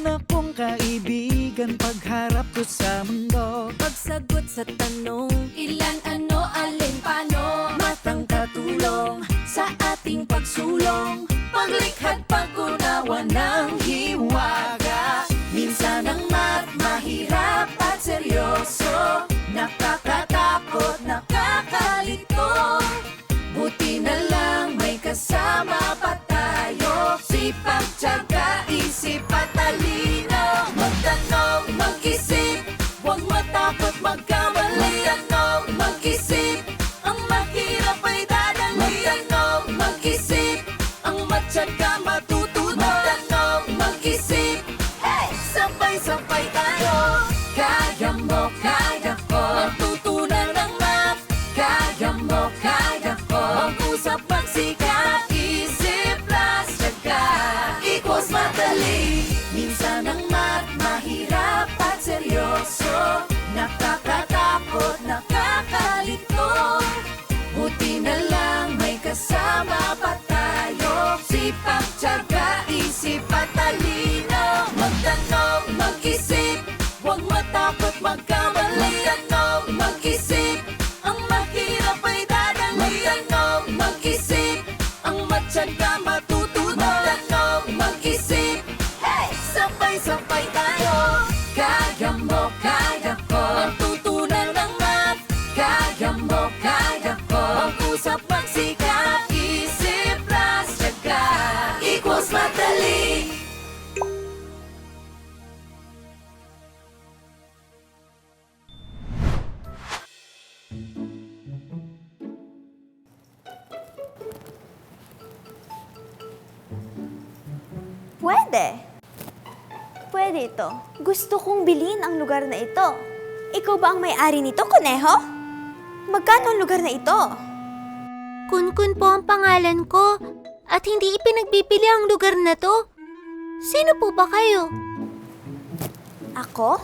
akong kaibigan pagharap ko sa mundo. Pagsagot sa tanong, ilan, ano, alin, paano? Matang katulong Sa ating pagsulong, paglikha't pag-unawa ng hiwaga. minsan ang math mahirap at seryoso, Nakakatakot, nakakalito. buti na lang may kasama pa tayo. Sipag, tiyaga, isip at talino. Magtanong, mag-isip, Huwag matakot magkamali. magtanong, mag-isip, Ang mahirap ay dadali. magtanong, mag-isip, Ang matyaga matutunan. magtanong, mag-isip. Hey! Sabay-sabay tayo. Kaya mo, kaya ko, Matutunan ng math. kaya mo, kaya ko. Mag-usap, magsikap. Isip plus tiyaga Equals madali. Minsan ang math mahirap at seryoso. Nakakatakot, nakakalito. Buti na lang may kasama pa tayo. Sipag, tiyaga, isip at talino. Magtanong, mag-isip, Huwag matakot magkamali. magtanong, mag-isip, Ang mahirap ay dadali. magtanong, mag-isip, Ang matyaga matutunan. magtanong, mag-isip. Hey! Sabay-sabay tayo. Kaya mo, kaya ko, Matutunan ng math. kaya mo, kaya ko. Mag-usap, magsikap. Isip plus tiyaga Equals madali. Pwede. Pwede ito. Gusto kong bilhin ang lugar na ito. Ikaw ba ang may-ari nito, Kuneho? Magkano ang lugar na ito? Kunkun po ang pangalan ko at hindi ipinagbibili ang lugar na to. Sino po ba kayo? Ako?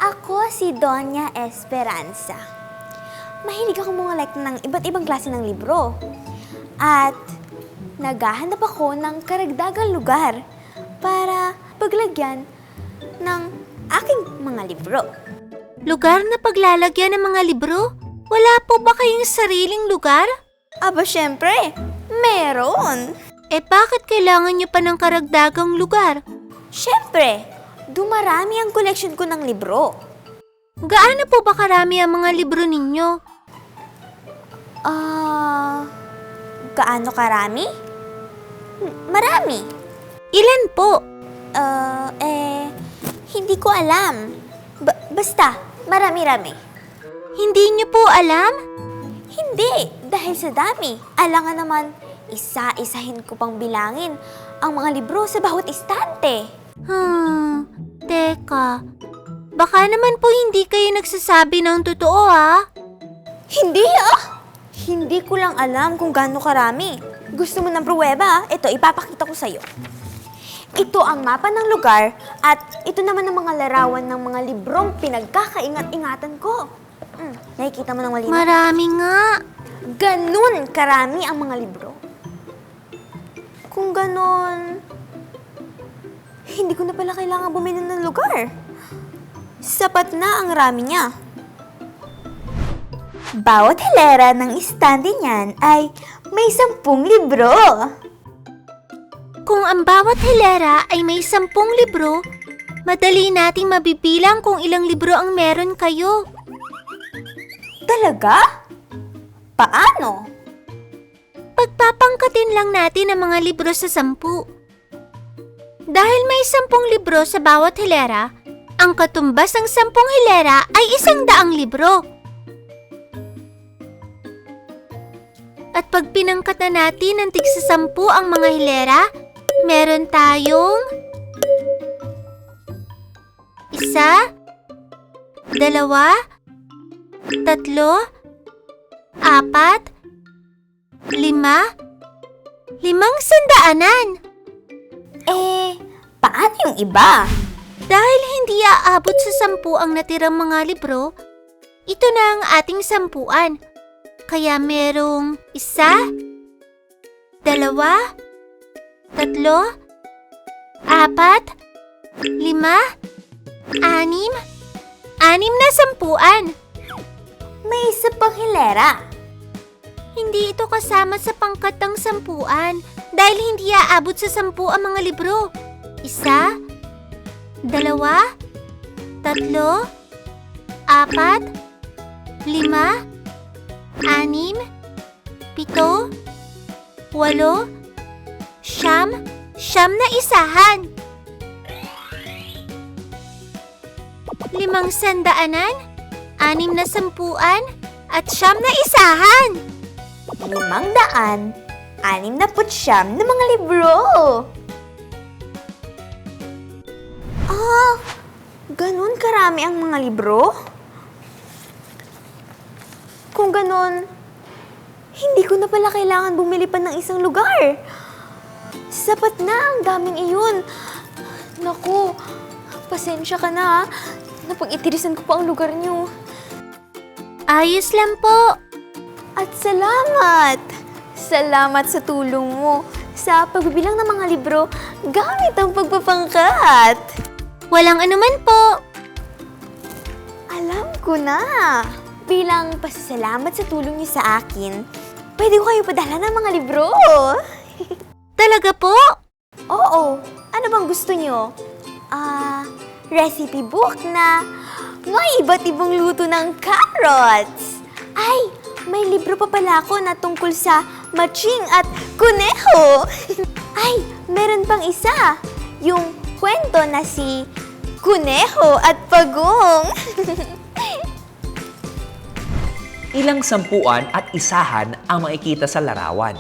Ako si Doña Esperanza. Mahilig ako like ng iba't ibang klase ng libro. At naghahanap ako ng karagdagang lugar para paglagyan ng aking mga libro. Lugar na paglalagyan ng mga libro? Wala po ba kayong sariling lugar? Aba, syempre, meron. Eh bakit kailangan niyo pa ng karagdagang lugar? Syempre, dumarami ang collection ko ng libro. Gaano po ba karami ang mga libro ninyo? Gaano karami? Marami. Ilan po? Hindi ko alam. Basta, marami-rami. Hindi niyo po alam? Hindi, dahil sa dami. Alangan naman, isa-isahin ko pang bilangin ang mga libro sa bawat istante. Teka. Baka naman po hindi kayo nagsasabi ng totoo Hindi Hindi ko lang alam kung gaano karami. Gusto mo ng pruweba? Ito, ipapakita ko sa'yo. Ito ang mapa ng lugar at ito naman ang mga larawan ng mga librong pinagkakaingat-ingatan ko. Nakikita mo ng malinaw? Marami nga. Ganun karami ang mga libro. Kung ganon, hindi ko na pala kailangan bumili ng lugar. Sapat na ang rami niya. Bawat hilera ng istante niyan ay may 10 libro. Kung ang bawat hilera ay may 10 libro, madali nating mabibilang kung ilang libro ang meron kayo. Talaga? Paano? Pagpapangkatin lang natin ang mga libro sa 10. Dahil may 10 libro sa bawat hilera, ang katumbas ng 10 hilera ay 100 libro. At pag pinangkat na natin ng tigsa 10 ang mga hilera, meron tayong 1, 2, 3, 4, 5, 500. Paano yung iba? Dahil hindi aabot sa 10 ang natirang mga libro, ito na ang ating 10. Kaya merong 1, 2, 3, 4, 5, 5, 6, 6 na sampuan. May isa pang hilera. Hindi ito kasama sa pangkat ng sampuan dahil hindi aabot sa 10 ang mga libro. 1, 2, 3, 4, 5, 6, 6, 7, 8, 9 na isahan. 5 sandaanan, 6 na sampuan, at 9 na isahan. 500, 69 na mga libro. Ganun karami ang mga libro? Kung ganun, hindi ko na pala kailangan bumili pa ng isang lugar. Sapat na ang daming iyon. Naku, pasensya ka na. Napag-itirisan ko pa ang lugar niyo. Ayos lang po. At salamat! Salamat sa tulong mo sa pagbibilang ng mga libro gamit ang pagpapangkat. Walang anuman po. Alam ko na. Bilang pasasalamat sa tulong niyo sa akin, pwede ko kayo padala ng mga libro. Talaga po? Oo. Ano bang gusto niyo? Recipe book na may iba't ibang luto ng carrots. Ay, may libro pa pala ako na tungkol sa matching at kuneho. Ay, meron pang isa. Yung kwento na si Kuneho at Pagong. Ilang sampuan at isahan ang makikita sa larawan.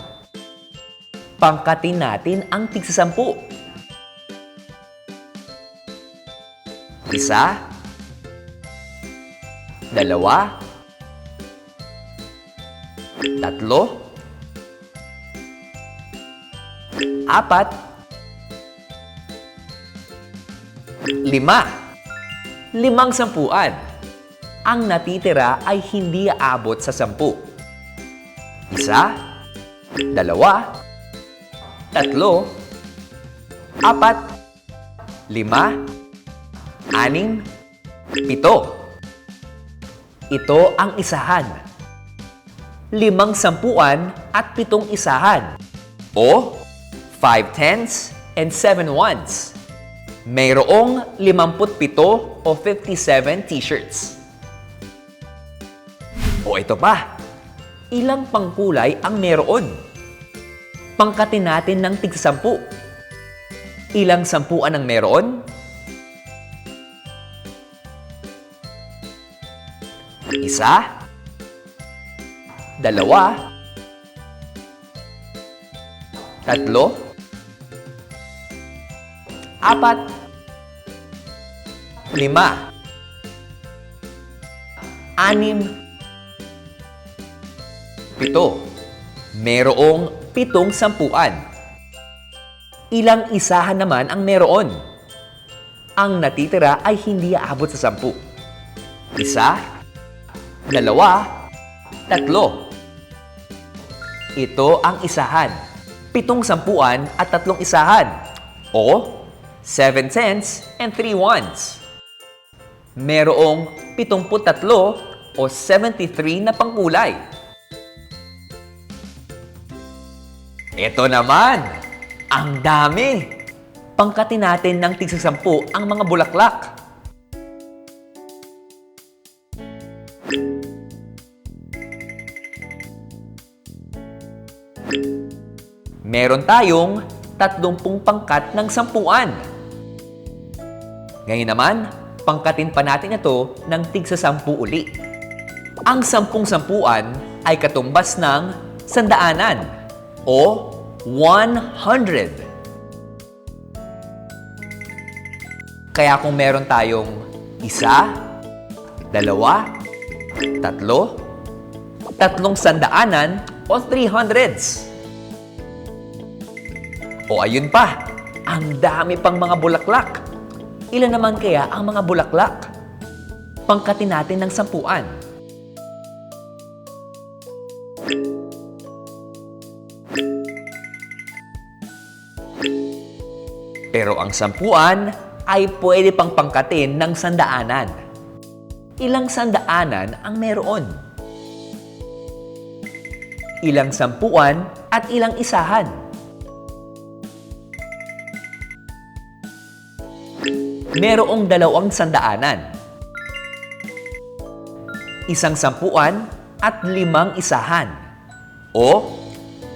Pangkatin natin ang tig-10. 1, 2, 3, 4, 5, 5 sampuan. Ang natitira ay hindi aabot sa 10. 1, 2, 3, 4, 5, 6, 7. Ito ang isahan. 5 sampuan at 7 isahan. O 5 tens and 7 ones. Mayroong 57 o 57 t-shirts. O ito pa, ilang pangkulay ang meron? Pangkatin natin ng tig-10. Ilang sampuan ang meron? 1, 2, 3, 4, 5, 6, 7. Merong 7 sampuan. Ilang isahan naman ang meron? Ang natitira ay hindi aabot sa 10. 1, 2, 3. Ito ang isahan. 7 sampuan at 3 isahan. O 7 tens and 3 ones. Merong 73 o 73 na pangkulay. Ito naman, ang dami! Pangkatin natin ng tig-10 ang mga bulaklak. Meron tayong 30 pangkat ng sampuan. Ngayon naman, pangkatin pa natin ito ng tig-10 uli. Ang 10 sampuan ay katumbas ng sandaanan o 100. Kaya kung meron tayong 1, 2, 3, 3 sandaanan o 300s. O ayun pa, ang dami pang mga bulaklak. Ilan naman kaya ang mga bulaklak? Pangkatin natin ng sampuan. Pero ang sampuan ay pwede pang pangkatin ng sandaanan. Ilang sandaanan ang meron? Ilang sampuan at ilang isahan? Merong 2 sandaanan, isang sampuan at 5 isahan, o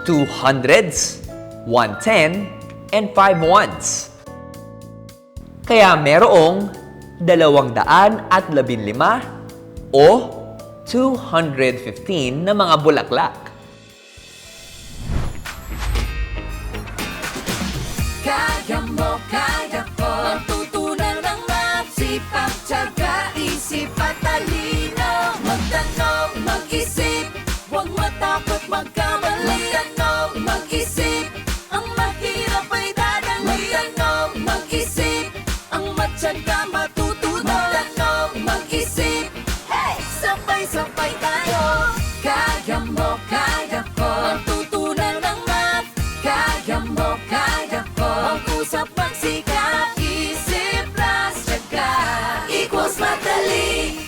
2 hundreds, 1 10, and 5 ones. Kaya merong 215 o 215 na mga bulaklak. Kaya mo, kaya ko. Matutunan ng math, sipag, tiyaga, isip at talino. Magtanong, mag-isip, huwag matakot magkamali. Magtanong, mag-isip, ang mahirap ay dadali. Magtanong, mag-isip, ang matyaga matutunan. Magtanong, mag-isip, hey! Sabay-sabay tayo. Kaya mo, kaya ko. Matutunan ng math, kaya mo, kaya ko. Mag-usap, magsikap, isip plus tiyaga equals madali.